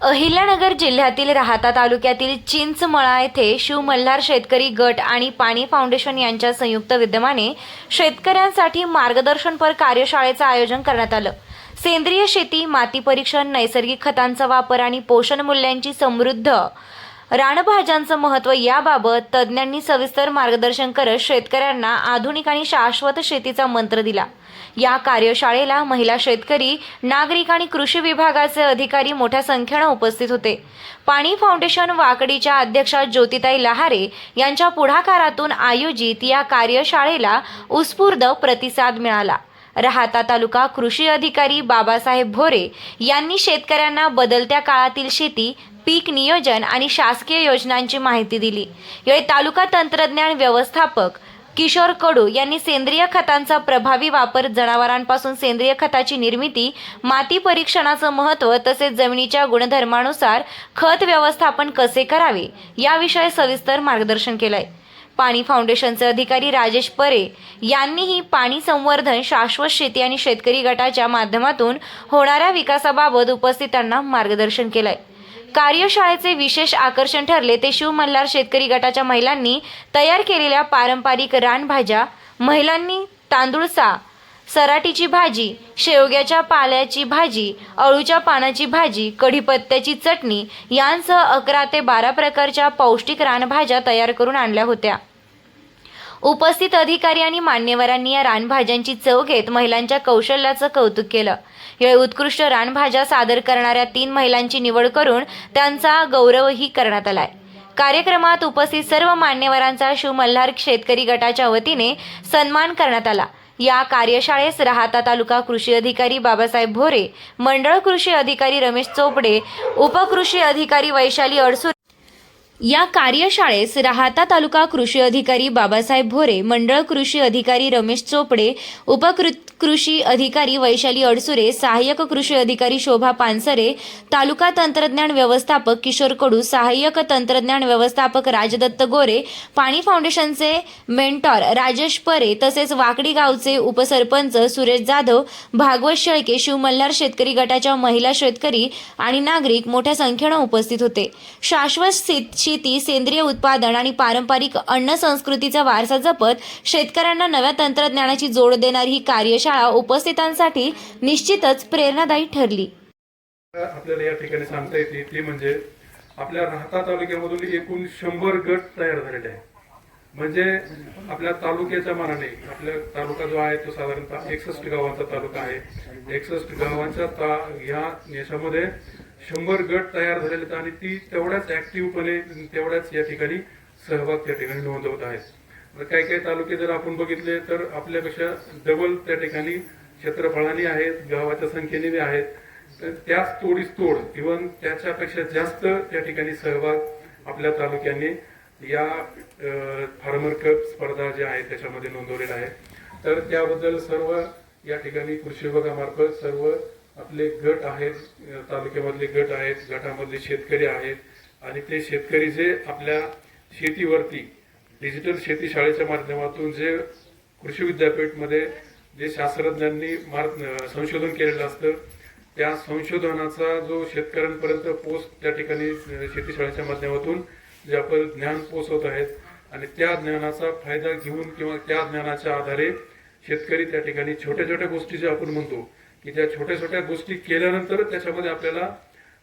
अहिल्यानगर जिल्ह्यातील राहाता तालुक्यातील चिंचमळा येथे शिव मल्हार शेतकरी गट आणि पाणी फाउंडेशन यांच्या संयुक्त विद्यमाने शेतकऱ्यांसाठी मार्गदर्शनपर कार्यशाळेचे आयोजन करण्यात आलं। सेंद्रिय शेती, माती परीक्षण, नैसर्गिक खतांचा वापर आणि पोषण मूल्यांची समृद्ध रानभाज्यांचं महत्त्व याबाबत तज्ज्ञांनी सविस्तर मार्गदर्शन करत शेतकऱ्यांना आधुनिक आणि शाश्वत शेतीचा मंत्र दिला। या कार्यशाळेला महिला शेतकरी, नागरिक आणि कृषी विभागाचे अधिकारी मोठ्या संख्येने उपस्थित होते। पाणी फाउंडेशन वाकडीच्या अध्यक्षा ज्योतिताई लहारे यांच्या पुढाकारातून आयोजित या कार्यशाळेला उत्स्फूर्त प्रतिसाद मिळाला। राहाता तालुका कृषी अधिकारी बाबासाहेब भोरे यांनी शेतकऱ्यांना बदलत्या काळातील शेती, पीक नियोजन आणि शासकीय योजनांची माहिती दिली। यावेळी तालुका तंत्रज्ञान व्यवस्थापक किशोर कडू यांनी सेंद्रिय खतांचा प्रभावी वापर, जनावरांपासून सेंद्रिय खताची निर्मिती, माती परीक्षणाचं महत्त्व तसेच जमिनीच्या गुणधर्मानुसार खत व्यवस्थापन कसे करावे याविषयी सविस्तर मार्गदर्शन केलंय। पाणी फाउंडेशनचे अधिकारी राजेश परे यांनीही पाणी संवर्धन, शाश्वत शेती आणि शेतकरी गटाच्या माध्यमातून होणाऱ्या विकासाबाबत उपस्थितांना मार्गदर्शन केलंय। कार्यशाळेचे विशेष आकर्षण ठरले ते शिव मल्हार शेतकरी गटाच्या महिलांनी तयार केलेल्या पारंपरिक रानभाज्या। महिलांनी तांदूळसा, सराटीची भाजी, शेवग्याच्या पाल्याची भाजी, अळूच्या पानाची भाजी, कढीपत्त्याची चटणी यांसह 11 ते 12 प्रकारच्या पौष्टिक रानभाज्या तयार करून आणल्या होत्या। उपस्थित अधिकारी आणि मान्यवरांनी या रानभाज्यांची चव घेत महिलांच्या कौशल्याचं कौतुक केलं। यावेळी उत्कृष्ट रानभाज्या सादर करणाऱ्या 3 महिलांची निवड करून त्यांचा गौरवही करण्यात आलाय। कार्यक्रमात उपस्थित सर्व मान्यवरांचा शिव मल्हार शेतकरी गटाच्या वतीने सन्मान करण्यात आला। या कार्यशाळेस राहाता तालुका कृषी अधिकारी बाबासाहेब भोरे, मंडळ कृषी अधिकारी रमेश चोपडे, उपकृषी अधिकारी वैशाली अडसूर या कार्यशाळेस राहाता तालुका कृषी अधिकारी बाबासाहेब भोरे, मंडळ कृषी अधिकारी रमेश चोपडे, कृषी अधिकारी वैशाली अडसुरे, सहाय्यक कृषी अधिकारी शोभा पानसरे, तालुका तंत्रज्ञान व्यवस्थापक किशोर कडू, सहाय्यक तंत्रज्ञान व्यवस्थापक राजदत्त गोरे, पाणी फाउंडेशनचे मेंटॉर राजेश परे तसेच वाकडी गावचे उपसरपंच सुरेश जाधव, भागवत शेळके, शिव मल्हार शेतकरी गटाच्या महिला शेतकरी आणि नागरिक मोठ्या संख्येने उपस्थित होते। शाश्वत शेती, सेंद्रिय उत्पादन आणि पारंपरिक अन्न संस्कृतीचा वारसा जपत शेतकऱ्यांना नव्या तंत्रज्ञानाची जोड देणारी ही कार्यशाळा उपस्थितांसाठी निश्चितच प्रेरणादायी ठरली। आपल्याला या ठिकाणी सांगता येते ती म्हणजे आपल्या राहाता तालुक्यामधून एकूण 100 गट तयार झालेले आहेत। म्हणजे आपल्या तालुक्याच्या मानाने आपला तालुका जो आहे तो साधारणतः 61 गावांचा तालुका आहे। 61 गावांच्या ह्या याच्यामध्ये 100 गट तयार झालेले आहेत आणि ती तेवढ्याच ऍक्टिव्हपणे तेवढ्याच या ठिकाणी सहभाग त्या ठिकाणी नोंदवत आहेत। काही काही तालुके जर आपण बघितले तर आपल्यापेक्षा डबल त्या ठिकाणी क्षेत्रफळाने आहेत, गावाच्या संख्येने आहेत, तर त्याच तोडीस तोड इव्हन त्याच्यापेक्षा जास्त त्या ठिकाणी सहभाग आपल्या तालुक्याने या फार्मर कप स्पर्धा ज्या आहेत त्याच्यामध्ये नोंदवलेला आहे। तर त्याबद्दल सर्व या ठिकाणी कृषी विभागामार्फत सर्व आपले गट आहेत, तालुक्यामधले गट आहेत, गटामधले शेतकरी आहेत आणि ते शेतकरी जे आपल्या शेतीवरती डिजिटल शेती शाळेच्या माध्यमातून जे कृषी विद्यापीठमध्ये जे शास्त्रज्ञांनी संशोधन केलेलं असतं त्या संशोधनाचा जो शेतकऱ्यांपर्यंत पोस्ट त्या ठिकाणी शेती शाळेच्या माध्यमातून जे आपण ज्ञान पोचवत आहेत आणि त्या ज्ञानाचा फायदा घेऊन किंवा त्या ज्ञानाच्या आधारे शेतकरी त्या ठिकाणी छोट्या छोट्या गोष्टी जे आपण म्हणतो की त्या छोट्या छोट्या गोष्टी केल्यानंतर त्याच्यामध्ये आपल्याला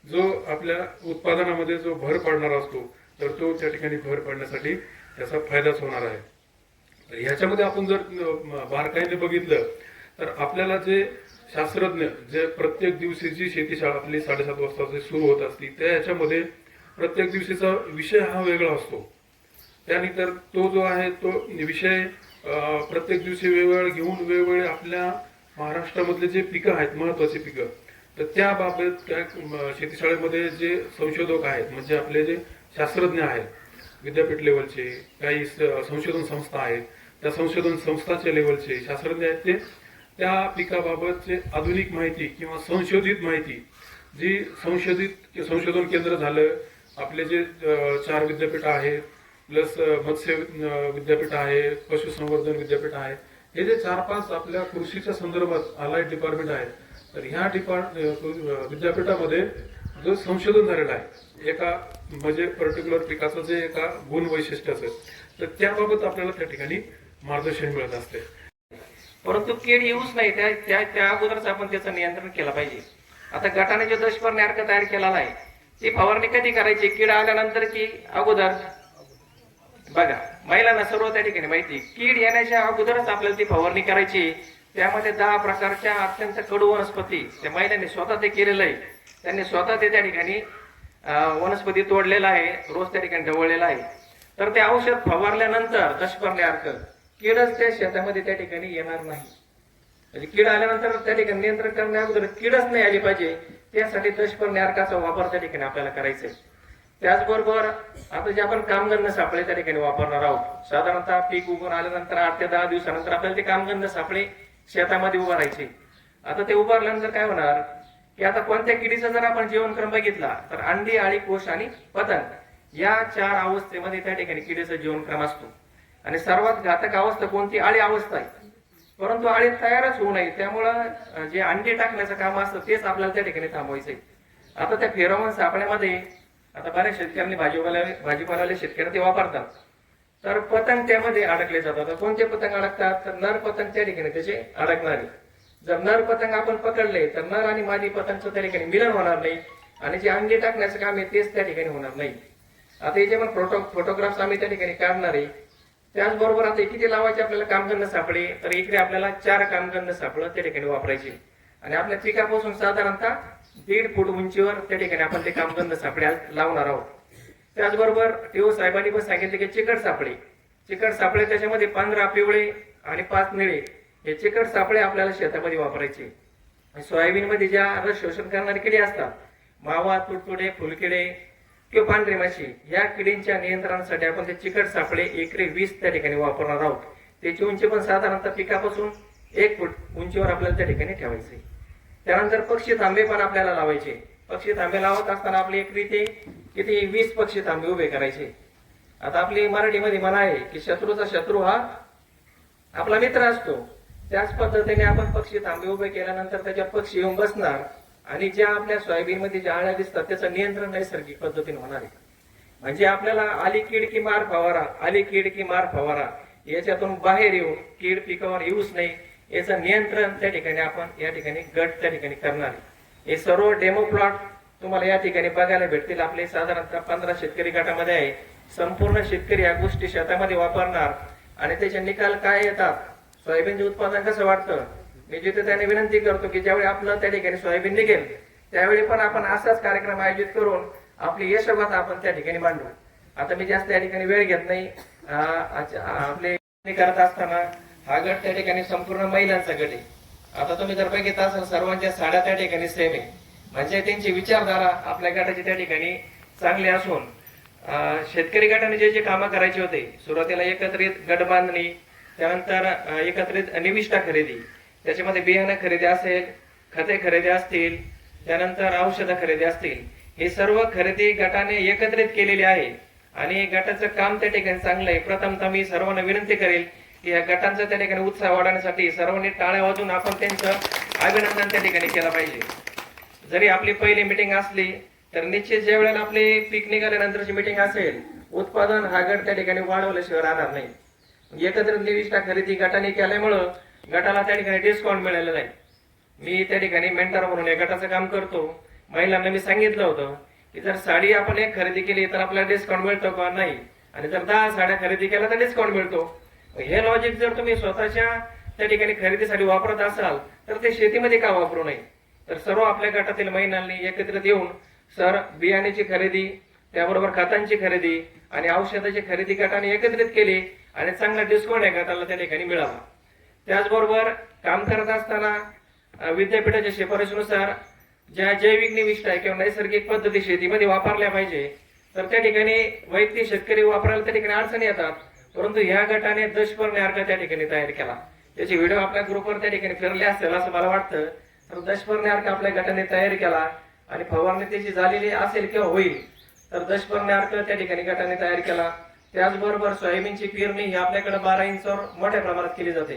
जो आपल्या उत्पादनामध्ये जो भर पडणार असतो तर तो त्या ठिकाणी भर पडण्यासाठी त्याचा फायदाच होणार आहे। ह्याच्यामध्ये आपण जर बारकाईने बघितलं तर आपल्याला जे शास्त्रज्ञ जे प्रत्येक दिवशीची शेती शाळा आपली 7:30 वाजता जे सुरू होत असते त्या ह्याच्यामध्ये प्रत्येक दिवशीचा विषय हा वेगळा असतो। त्यानंतर तो जो आहे तो विषय प्रत्येक दिवशी वेगवेगळे घेऊन वेगवेगळे आपल्या महाराष्ट्रामधले जे पिकं आहेत, महत्वाची पिकं, तर त्याबाबत त्या शेतीशाळेमध्ये जे संशोधक आहेत म्हणजे आपले जे शास्त्रज्ञ आहेत, विद्यापीठ लेवलचे काही संशोधन संस्था आहेत, त्या संशोधन संस्थाच्या लेवलचे शास्त्रज्ञ आहेत, ते त्या पिकाबाबतचे आधुनिक माहिती किंवा संशोधित माहिती जी संशोधन केंद्र झालं, आपले जे 4 विद्यापीठ आहेत प्लस मत्स्य विद्यापीठ आहे, पशुसंवर्धन विद्यापीठ आहे, हे जे 4-5 आपल्या कृषीच्या संदर्भात अलाइड डिपार्टमेंट आहेत, तर ह्या विद्यापीठामध्ये जो संशोधन झालेला आहे एका म्हणजे पर्टिक्युलर पिकाचं जे एका गुण वैशिष्ट्याचं, तर त्याबाबत आपल्याला त्या ठिकाणी मार्गदर्शन मिळत असते. परंतु कीड येऊच नाही त्या अगोदरच आपण त्याचं नियंत्रण केलं पाहिजे. आता गटाने जो दशपर्णी अर्क तयार केलेला आहे ती फवारणी कधी करायची, कीड आल्यानंतर की अगोदर? बघा, महिलांना सर्व त्या ठिकाणी माहिती, कीड येण्याच्या अगोदरच आपल्याला ती फवारणी करायची. त्यामध्ये 10 प्रकारच्या अत्यंत कडू वनस्पती त्या महिलांनी स्वतः ते केलेलं आहे. त्यांनी स्वतः ते त्या ठिकाणी वनस्पती तोडलेला आहे, रोज त्या ठिकाणी ढवळलेला आहे. तर ते औषध फवारल्यानंतर दशपर्णी अर्क कीडच त्या शेतामध्ये त्या ठिकाणी येणार नाही. म्हणजे कीड आल्यानंतर त्या ठिकाणी नियंत्रण करण्या अगोदर कीडच नाही आली पाहिजे, त्यासाठी दशपर्णी अर्काचा वापर त्या ठिकाणी आपल्याला करायचा आहे. त्याचबरोबर आता जे आपण कामगंध सापळे त्या ठिकाणी वापरणार आहोत, साधारणतः पीक उगवून आल्यानंतर 8 ते 10 दिवसानंतर आपल्याला ते कामगंध सापळे शेतामध्ये उभारायचे. आता ते उभारल्यानंतर काय होणार की आता कोणत्या किडीचा जर आपण जीवनक्रम बघितला तर अंडी, आळी, कोश आणि पतंग या 4 अवस्थेमध्ये त्या ठिकाणी किडीचा जीवनक्रम असतो. आणि सर्वात घातक अवस्था कोणती? आळी अवस्था आहे. परंतु आळी तयारच होऊ नये, त्यामुळं जे अंडी टाकण्याचं काम असतं तेच आपल्याला त्या ठिकाणी थांबवायचंय. आता त्या फेरोमोन सापळ्यामध्ये आता बऱ्याच शेतकऱ्यांनी भाजीपाल्याला शेतकरी ते वापरतात, तर पतंग त्यामध्ये अडकले जातात. कोणते पतंग अडकतात? तर नर पतंग त्या ठिकाणी त्याचे अडकणारे. जर नर पतंग आपण पकडले तर नर आणि मादी पतंगचं त्या ठिकाणी मिलन होणार नाही आणि जे अंडी टाकण्याचं काम आहे तेच त्या ठिकाणी होणार नाही. आता याचे पण फोटोग्राफ्स आम्ही त्या ठिकाणी काढणार आहे. त्याचबरोबर आता किती लावायचे आपल्याला कामगंध सापळे, तर इकडे आपल्याला 4 कामगंध सापळं त्या ठिकाणी वापरायचे आणि आपल्या पिकापासून साधारणतः 1.5 फूट उंचीवर त्या ठिकाणी आपण ते कामगंध सापळे लावणार आहोत. त्याचबरोबर टीओ साहेबांनी पण सांगितले की चिकट सापळे त्याच्यामध्ये 15 पिवळे आणि 5 निळे हे चिकट सापळे आपल्याला शेतामध्ये वापरायचे. सोयाबीन मध्ये ज्या रस शोषण करणारे किडे असतात, मावा, तुडतुडे, फुलकिडे किंवा पांढरी माशी, या किडींच्या नियंत्रणासाठी आपण ते चिकट सापळे एकरी 20 त्या ठिकाणी वापरणार आहोत. त्याची उंची पण साधारणतः पिकापासून 1 फूट उंचीवर आपल्याला त्या ठिकाणी ठेवायचे. त्यानंतर पक्षी थांबे पण आपल्याला लावायचे. पक्षी थांबे लावत असताना आपली एकरी ते किती 20 पक्षी थांबे उभे करायचे. आता आपली मराठीमध्ये म्हण आहे की शत्रूचा शत्रू हा आपला मित्र असतो. त्याच पद्धतीने आपण पक्षी थांबे उभे केल्यानंतर त्याच्या पक्षी येऊन बसणार आणि ज्या आपल्या सोयाबीन मध्ये ज्या आळ्या दिसतात त्याचं नियंत्रण नैसर्गिक पद्धतीने होणार आहे. म्हणजे आपल्याला आली कीड की मार फवारा याच्यातून बाहेर येऊन कीड पिकावर येऊच नाही याचं नियंत्रण त्या ठिकाणी आपण या ठिकाणी गट त्या ठिकाणी करणार आहे. हे सर्व डेमो प्लॉट तुम्हाला या ठिकाणी बघायला भेटतील. आपले साधारणतः 15 शेतकरी गटामध्ये आहे. संपूर्ण शेतकरी या गोष्टी शेतामध्ये वापरणार आणि त्याचे निकाल काय येतात, सोयाबीनचे उत्पादन कसं वाटतं. मी जिथे त्याने विनंती करतो की ज्यावेळी आपलं त्या ठिकाणी सोयाबीन निघेल त्यावेळी पण आपण असाच कार्यक्रम आयोजित करून आपली यशोगाथा आपण त्या ठिकाणी मांडू. आता मी जास्त या ठिकाणी वेळ घेत नाही. आपले करत असताना हा गट त्या ठिकाणी संपूर्ण महिलांचा गट आहे. आता तुम्ही जर बघित असाल सर्वांच्या साड्या त्या ठिकाणी सेम आहे, म्हणजे त्यांची विचारधारा आपल्या गटाची त्या ठिकाणी चांगली असून शेतकरी गटाने जे कामं करायचे होते, सुरुवातीला एकत्रित गट बांधणी, त्यानंतर एकत्रित निविष्ठा खरेदी, त्याच्यामध्ये बियाणं खरेदी असेल, खते खरेदी असतील, त्यानंतर औषधं खरेदी असतील, हे सर्व खरेदी गटाने एकत्रित केलेली आहे आणि गटाचं काम त्या ठिकाणी चांगलं आहे. प्रथमतः मी सर्वांना विनंती करेल की या गटांचा त्या ठिकाणी उत्साह वाढवण्यासाठी सर्वांनी टाळ्या वाजवून आपण त्यांचं अभिनंदन त्या ठिकाणी केलं पाहिजे. जरी आपली पहिली मिटिंग असली तर निश्चित ज्या वेळेला आपली पीक निघाल्यानंतरची मिटिंग असेल, उत्पादन हा गट त्या ठिकाणी वाढवल्याशिवाय राहणार नाही. एकत्रित निविष्ठा खरेदी गटाने केल्यामुळं गटाला त्या ठिकाणी डिस्काउंट मिळालेला आहे. मी त्या ठिकाणी मेंटर म्हणून या गटाचं काम करतो. महिलांना मी सांगितलं होतं की जर साडी आपण 1 खरेदी केली तर आपल्याला डिस्काउंट मिळतो का? नाही. आणि जर 10 साड्या खरेदी केल्या तर डिस्काउंट मिळतो. हे लॉजिक जर तुम्ही स्वतःच्या त्या ठिकाणी खरेदीसाठी वापरत असाल तर ते शेतीमध्ये का वापरू नये. तर सर्व आपल्या गटातील महिलांनी एकत्रित येऊन सर बियाण्याची खरेदी, त्याबरोबर खतांची खरेदी आणि औषधाची खरेदी गटाने एकत्रित केली आणि चांगला डिस्काउंट या गटाला त्या ठिकाणी मिळाला. त्याचबरोबर काम करत असताना विद्यापीठाच्या शिफारशीनुसार ज्या जैविक निविष्ठा किंवा नैसर्गिक पद्धती शेतीमध्ये वापरल्या पाहिजे, तर त्या ठिकाणी वैयक्तिक शेतकरी वापरायला त्या ठिकाणी अडचणी येतात. परंतु ह्या गटाने दशपर्णी अर्क त्या ठिकाणी तयार केला. त्याचे व्हिडिओ आपल्या ग्रुपवर त्या ठिकाणी फिरले असेल असं मला वाटतं. तर दशपर्णी अर्क आपल्या गटाने तयार केला आणि फवारणी त्याची झालेली असेल किंवा होईल तर दशपर्णी अर्क त्या ठिकाणी गटाने तयार केला. त्याचबरोबर सोयाबीनची पेरणी ही आपल्याकडे 12 इंचवर मोठ्या प्रमाणात केली जाते,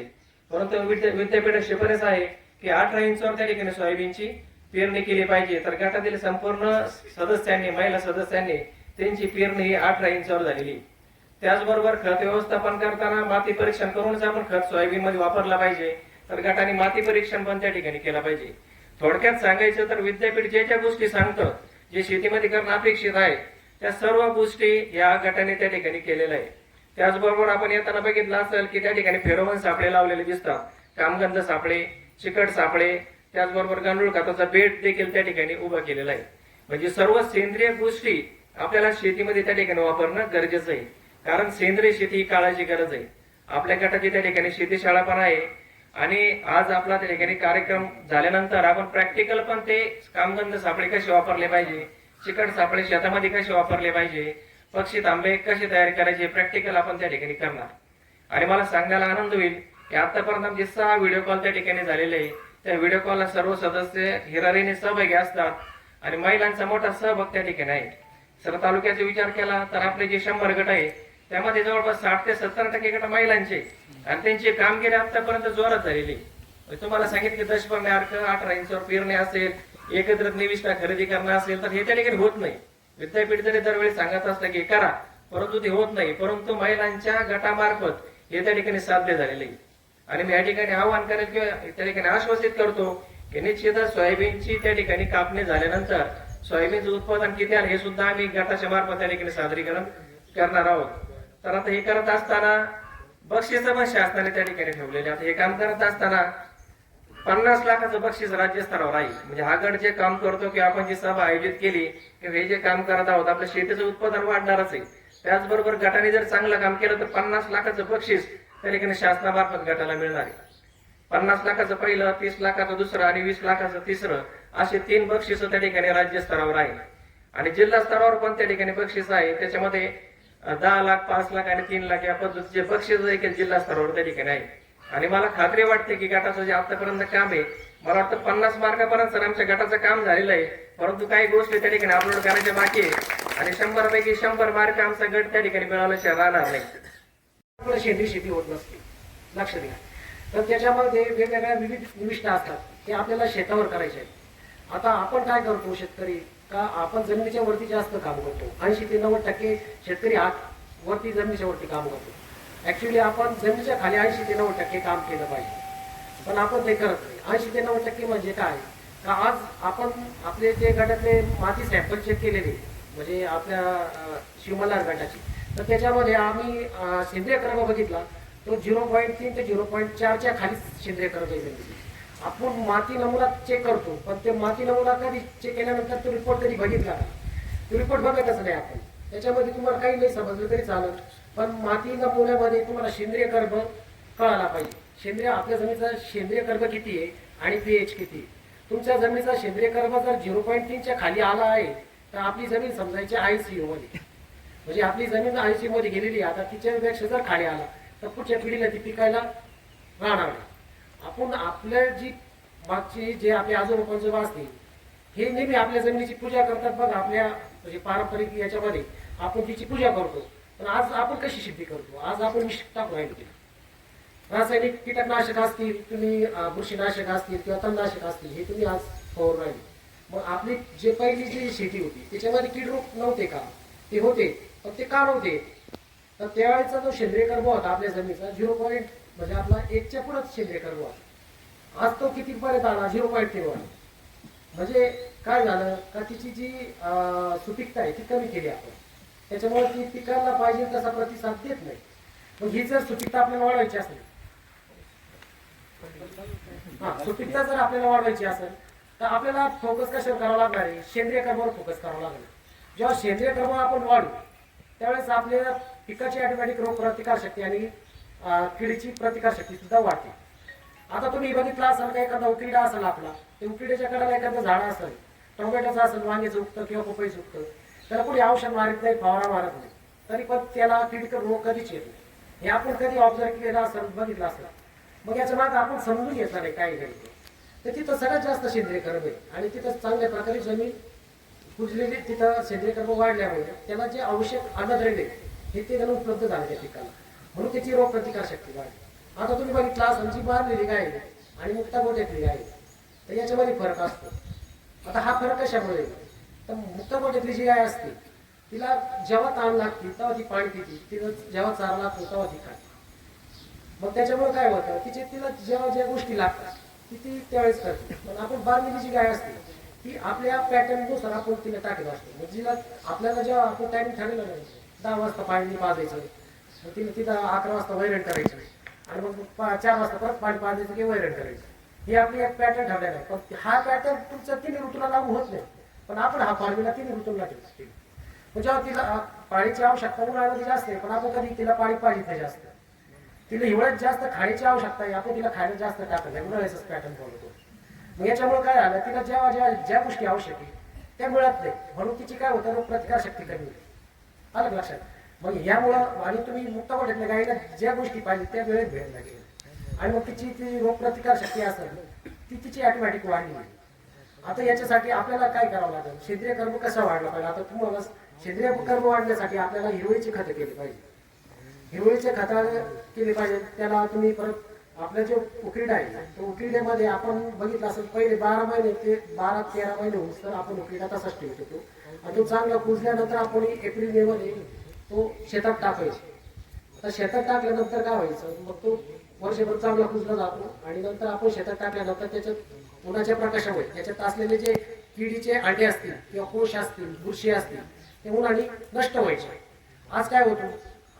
परंतु विद्यापीठ शिफारस आहे की 18 इंचवर त्या ठिकाणी सोयाबीनची पेरणी केली पाहिजे, तर गटातील संपूर्ण सदस्यांनी, महिला सदस्यांनी त्यांची पेरणी ही 18 इंचावर झालेली आहे. त्याचबरोबर खत व्यवस्थापन करताना माती परीक्षण करूनच आपण खत सोयाबीन मध्ये वापरला पाहिजे. तर गटाने माती परीक्षण पण त्या ठिकाणी केलं पाहिजे. थोडक्यात सांगायचं तर विद्यापीठ ज्या गोष्टी सांगतं, जे शेतीमध्ये करणं अपेक्षित आहे, त्या सर्व गोष्टी या गटाने त्या ठिकाणी केलेल्या आहे. त्याचबरोबर आपण येताना बघितलं असेल की त्या ठिकाणी फेरोमन सापळे लावलेले दिसतात, कामगंध सापळे, चिकट सापळे, त्याचबरोबर गांडूळ खताचा बेड देखील त्या ठिकाणी उभा केलेला आहे. म्हणजे सर्व सेंद्रिय गोष्टी आपल्याला शेतीमध्ये त्या ठिकाणी वापरणं गरजेचं आहे. कारण सेंद्रिय शेती ही काळाची गरज आहे. आपल्या गटाची त्या ठिकाणी शेतीशाळा पण आहे आणि आज आपला त्या ठिकाणी कार्यक्रम झाल्यानंतर आपण प्रॅक्टिकल पण ते कामगंध सापळे कसे वापरले पाहिजे, चिकट सापळे शेतामध्ये कसे वापरले पाहिजे, पक्षी तांबे कसे तयार करायचे, प्रॅक्टिकल आपण त्या ठिकाणी करणार. आणि मला सांगण्याला आनंद होईल की आतापर्यंत आमचे 6 व्हिडिओ कॉल त्या ठिकाणी झालेले आहे. त्या व्हिडिओ कॉलला सर्व सदस्य हिरारीने सहभागी असतात आणि महिलांचा मोठा सहभाग त्या ठिकाणी आहे. सर तालुक्याचा विचार केला तर आपले जे 100 गट आहे त्यामध्ये जवळपास 60 ते 70% गट महिलांचे आणि त्यांची कामगिरी आतापर्यंत जोरात झालेली. तुम्हाला सांगितलं की दशपर्णी अर्क 18 इंचावर पेरणे असेल, एकत्रित निविष्ठा खरेदी करणं असेल, तर हे त्या ठिकाणी होत नाही. विद्यापीठ जरी दरवेळी सांगत असतं की करा, परंतु ते होत नाही. परंतु महिलांच्या गटामार्फत हे त्या ठिकाणी साध्य झालेले आहे. आणि मी या ठिकाणी आवाहन करेल किंवा त्या ठिकाणी आश्वासित करतो की निश्चितच सोयाबीनची त्या ठिकाणी कापणी झाल्यानंतर सोयाबीनचं उत्पादन किती आलं हे सुद्धा आम्ही गटाच्या मार्फत त्या ठिकाणी सादरीकरण करणार आहोत. तर आता हे करत असताना बक्षीस पण शासनाने त्या ठिकाणी ठेवलेले. आता हे काम करत असताना 50 लाखाचं बक्षीस राज्यस्तरावर आहे. म्हणजे हा गट जे काम करतो की आपण जी सभा आयोजित केली की हे जे काम करत आहोत आपल्या शेतीचं उत्पादन वाढणारच आहे. त्याचबरोबर गटाने जर चांगलं काम केलं तर 50 लाखाचं बक्षीस त्या ठिकाणी शासनामार्फत गटाला मिळणार आहे. 50 लाखाचं पहिलं, 30 लाखाचं दुसरं आणि 20 लाखाचं तिसरं, असे 3 बक्षीस त्या ठिकाणी राज्यस्तरावर आहे. आणि जिल्हा स्तरावर पण त्या ठिकाणी बक्षीस आहे. त्याच्यामध्ये 10 लाख, 5 लाख आणि 3 लाख या पद्धतीचे बक्षीस देखील जिल्हा स्तरावर त्या ठिकाणी आहे. आणि मला खात्री वाटते की गटाचं जे आतापर्यंत काम आहे, मला वाटतं 50 मार्कापर्यंत सर आमच्या गटाचं काम झालेलं आहे. परंतु काही गोष्टी त्या ठिकाणी अपलोड करायच्या बाकी आहे आणि 100 पैकी 100 मार्क आमचा गट त्या ठिकाणी मिळवल्याशिवाय राहणार नाही. सेंद्रिय शेती होत नसते, लक्ष द्या. तर त्याच्यामध्ये वेगवेगळ्या विविध निविष्ठा असतात, ते आपल्याला शेतावर करायचे आहेत. आता आपण काय करतो शेतकरी, का आपण जमिनीच्या वरती जास्त काम करतो. 80 ते 90% शेतकरी हात वरती जमिनीच्या वरती काम करतो. ऍक्च्युली आपण जमिनीच्या खाली 80 ते 90% काम केलं पाहिजे, पण आपण ते करत नाही. 80 ते 90% म्हणजे काय, का आज आपण आपले जे गटातले माती सॅम्पल चेक केलेले, म्हणजे आपल्या शिवमल्हार गटाची, तर त्याच्यामध्ये आम्ही सेंद्रिय कर्ब बघितला तो 0.3 ते 0.4च्या खाली सेंद्रिय कर्ब आहे. आपण माती नमुना चेक करतो, पण ते माती नमुना कधी चेक केल्यानंतर तो रिपोर्ट कधी बघितला का? तो रिपोर्ट बघतच नाही आपण. त्याच्यामध्ये तुम्हाला काही नाही समजलं तरी चालत, पण माती नमुन्यामध्ये तुम्हाला सेंद्रिय कर्ब कळाला पाहिजे. सेंद्रिय आपल्या जमिनीचा सेंद्रिय कर्ब किती आहे आणि पीएच किती आहे. तुमच्या जमिनीचा सेंद्रिय कर्ब जर 0.3च्या खाली आला आहे तर आपली जमीन समजायची ICU मध्ये, म्हणजे आपली जमीन ICU मध्ये गेलेली आहे. आता तिच्यापेक्षा जर खाली आला तर पुढच्या पिढीला ती पिकायला राहणार नाही. आपण आपल्या जी मागची जे आपले आजोबा पंजोबा असतील हे नेहमी आपल्या जमिनीची पूजा करतात बघा. आपल्या म्हणजे पारंपरिक याच्यामध्ये आपण तिची पूजा करतो, पण आज आपण कशी शेती करतो? आज आपण विष टाकून राहिलो. रासायनिक कीटकनाशक असतील, तुम्ही बुरशीनाशक असतील किंवा तणनाशक असतील, हे तुम्ही आज फवारून राहिले. मग आपली जे पहिली जी शेती होती त्याच्यामध्ये कीड रोग नव्हते का? ते होते, पण ते का नव्हते? तर त्यावेळेचा जो सेंद्रिय कर्ब होता आपल्या जमिनीचा 0. म्हणजे आपला 1च्या पुढेच सेंद्रिय कर्ब होता. आज तो किती पर्यंत आला? 0.3 आला. म्हणजे काय झालं का तिची जी सुपीकता आहे ती कमी केली आपण. त्याच्यामुळे ती पिकाला पाहिजे तसा प्रतिसाद देत नाही. मग ही जर सुपीकता आपल्याला वाढवायची असेल, सुपीकता जर आपल्याला वाढवायची असेल तर आपल्याला फोकस कशावर करावं लागणार आहे? सेंद्रिय कर्बावर फोकस करावं लागेल. जेव्हा सेंद्रिय कर्ब आपण वाढू त्यावेळेस आपल्या पिकाची ऑटोमॅटिक रोग प्रतिकारशक्ती आणि किडीची प्रतिकारशक्ती सुद्धा वाढते. आता तुम्ही बघितलं असाल का एखादा उकिरडा असेल आपला, ते उकिरड्याच्या कडाला एखादं झाड असेल, टोमॅटोचं असेल, वांग्याचं उगतं किंवा पपईचं उगतं, त्याला कोणी औषध मारत नाही, फवारा मारत नाही, तरी पण त्याला किडीकर रोग कधीच येत नाही. हे आपण कधी ऑब्झर्व केलं असेल, बघितलं असेल. मग याच्या मागे आपण समजून घेतलं नाही काय घडते. तर तिथं सगळ्यात जास्त सेंद्रिय कर्ब आहे आणि तिथं चांगल्या प्रकारे जमीन कुजलेली, तिथं सेंद्रिय कर्ब वाढल्यामुळे त्याला जे आवश्यक अन्नद्रव्य हे ते त्याला उपलब्ध झाले त्या पिकाला, म्हणून त्याची रोग प्रतिकारशक्ती वाढली. आता तुम्ही बघितलं असेल जी मारलेली गाय आणि मुक्ता गोट्यातली गाय, तर याच्यामध्ये फरक असतो. आता हा फरक कशामुळे येतो? तर मुक्त गोठ्यातली जी गाय असते तिला जेव्हा ताण लागते तेव्हा ती पाणी पिते, तिला जेव्हा चारा लागतो तेव्हा ती खाते. मग त्याच्यामुळे काय होतं, तिला जेव्हा ज्या गोष्टी लागतात ती त्यावेळेस करते. पण आपण बारमिली जी गाय असते ती आपल्या पॅटर्ननुसार आपण तिला टाकत असतो. म्हणजे तिला आपल्याला जेव्हा आपण टायमिंग ठरलेलं नाही 10 वाजता पाणी पाजायचं, मग तिथं 11 वाजता वैरण करायचं आणि मग 4 वाजता परत पाणी पाजायचं की वैरण करायचं, ही आपली एक पॅटर्न ठरलेला आहे. पण हा पॅटर्न तुमच्या 3 ऋतूला लागू होत नाही, पण आपण हा फॉर्म्युला 3 ऋतूला ठेवतो. जेव्हा तिला पाण्याची आवश्यकता उन्हाळ्यामध्ये जास्त आहे, पण आपण कधी तिला पाणी पाहिजे नाही जास्त. तिला हिवाळ्यात जास्त खाण्याची आवश्यकता आहे, आपण तिला खायला जास्त टाकत नाही, उन्हाळ्याचाच पॅटर्न फॉलो करतो. मग याच्यामुळे काय झालं, तिला जेव्हा ज्या गोष्टी आवश्यक आहे त्या मिळत नाही, म्हणून तिची काय होतं, रोगप्रतिकार शक्ती कमी होते. आलं लक्षात? मग यामुळं आणि तुम्ही मुक्त गोठ्यातल्या गायीला ज्या गोष्टी पाहिजे त्या वेळेत भेट लागेल आणि मग तिची ती रोगप्रतिकार शक्ती असेल तिची ऑटोमॅटिक वाढली. आता याच्यासाठी आपल्याला काय करावं लागेल, सेंद्रिय कर्म कसं वाढलं पाहिजे. आता तुम्हाला सेंद्रिय कर्म वाढण्यासाठी आपल्याला हिरवळीची खतं केली पाहिजे. हिरवळीचे खतं केले पाहिजे. त्याला तुम्ही परत आपलं जे उकिरडा आहे तो उकिरड्यामध्ये आपण बघितलं असेल पहिले 12 महिने ते 12-13 महिने होऊन तर आपण उकिरडा तसाच ठेवत होतो आणि तो चांगला कुजल्यानंतर आपण एप्रिल मे मध्ये तो शेतात टाकायचो. आता शेतात टाकल्यानंतर काय व्हायचं, मग तो वर्षभर चांगला कुजला जातो आणि नंतर आपण शेतात टाकल्यानंतर त्याच्यात उन्हाच्या प्रकाशामुळे त्याच्यात असलेले जे किडीचे अंडे असतील किंवा कोश असतील, बुरशी असतील ते उन्हाने नष्ट व्हायचे. आज काय होतो,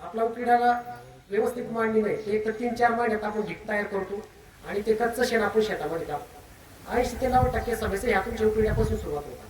आपला उकिरड्याला व्यवस्थित मांडणी नाही, एक तर 3-4 महिन्यात आपण ढीक तयार करतो आणि ते कच्चं शेण आपण शेतामध्ये टाकतो. 80 ते 90% समस्या ह्या तुमच्या उकिरड्यापासून सुरुवात होतात.